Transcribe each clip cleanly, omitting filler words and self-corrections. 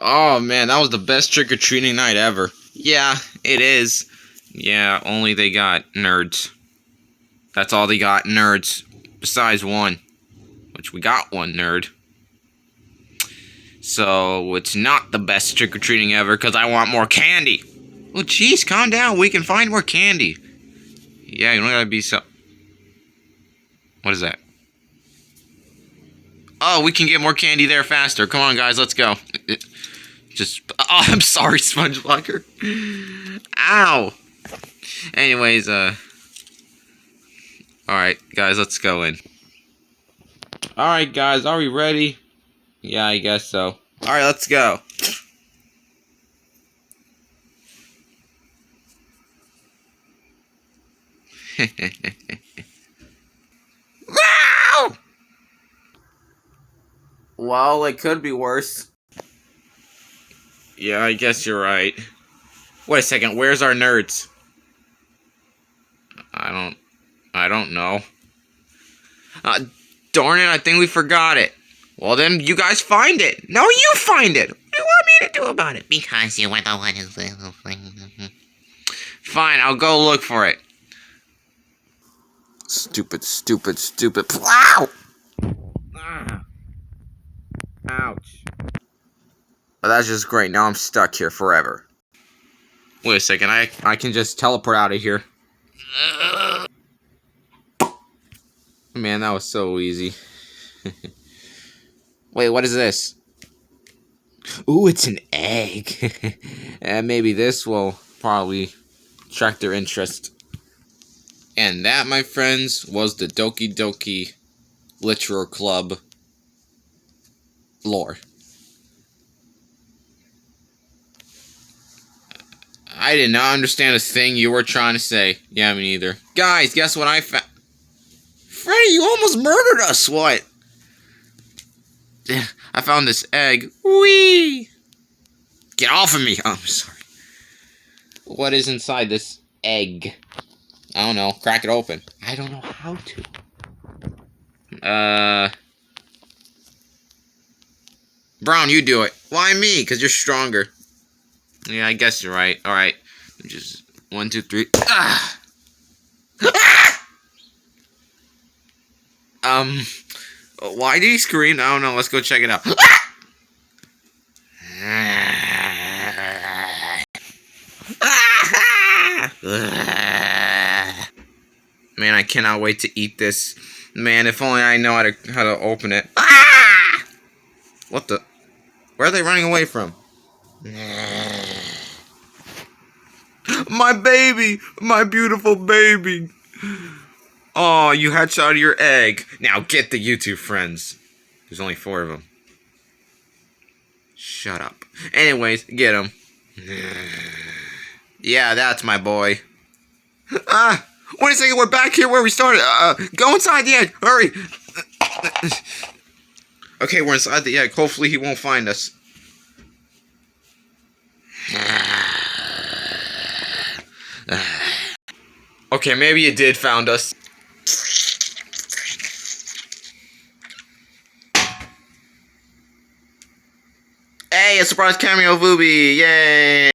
Oh man, that was the best trick-or-treating night ever. Yeah, it is. Yeah, only they got nerds. That's all they got, nerds. Besides one. Which we got one nerd. So, it's not the best trick-or-treating ever, because I want more candy. Oh, jeez, calm down. We can find more candy. Yeah, you don't gotta be so... What is that? Oh, we can get more candy there faster. Come on, guys, let's go. Just... Oh, I'm sorry, SpongeBob. Ow! Anyways, Alright, guys, let's go in. Alright, guys, are we ready? Yeah, I guess so. Alright, let's go. Wow! Well, it could be worse. Yeah, I guess you're right. Wait a second, where's our nerds? I don't know. Darn it, I think we forgot it. Well then, you guys find it. No, you find it. What do you want me to do about it? Because you were the one who's little thing. Fine, I'll go look for it. Stupid, stupid, stupid. Wow! Ah. Ouch. Well, that's just great. Now I'm stuck here forever. Wait a second, I can just teleport out of here. Man, that was so easy. Wait, what is this? Ooh, it's an egg. And maybe this will probably attract their interest. And that, my friends, was the Doki Doki Literature Club lore. I did not understand a thing you were trying to say. Yeah, me neither. Guys, guess what I found? Freddy, you almost murdered us, what? I found this egg. Whee! Get off of me! Oh, I'm sorry. What is inside this egg? I don't know. Crack it open. I don't know how to. Brown, you do it. Why me? Because you're stronger. Yeah, I guess you're right. Alright. Just 1, 2, 3. Ah! Ah! Why did he scream? I don't know. Let's go check it out. Man, I cannot wait to eat this. Man, if only I know how to open it. What the? Where are they running away from? My baby! My beautiful baby! Oh, you hatched out of your egg. Now get the YouTube friends. There's only 4 of them. Shut up. Anyways, get him. Yeah, that's my boy. Ah! Wait a second, we're back here where we started. Go inside the egg. Hurry. Okay, we're inside the egg. Hopefully he won't find us. Okay, maybe it did found us. Hey, a surprise cameo, Booby! Yay!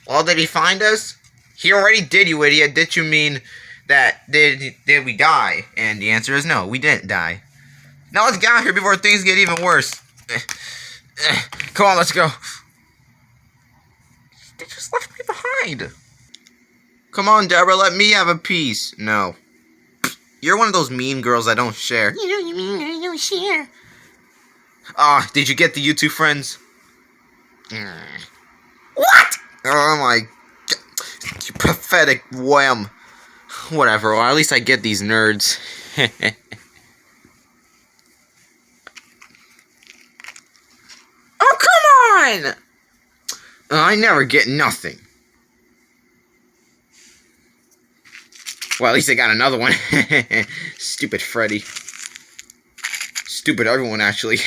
Well, did he find us? He already did, you idiot. Did you mean that did we die? And the answer is no, we didn't die. Now let's get out here before things get even worse. Come on, let's go. They just left me behind. Come on, Deborah, let me have a piece. No. You're one of those mean girls that don't share. You know you mean I don't share. Ah, did you get the YouTube friends? What? Oh my God. You pathetic wham. Whatever, or at least I get these nerds. Oh, come on! I never get nothing. Well, at least I got another one. Stupid Freddy. Stupid everyone, actually.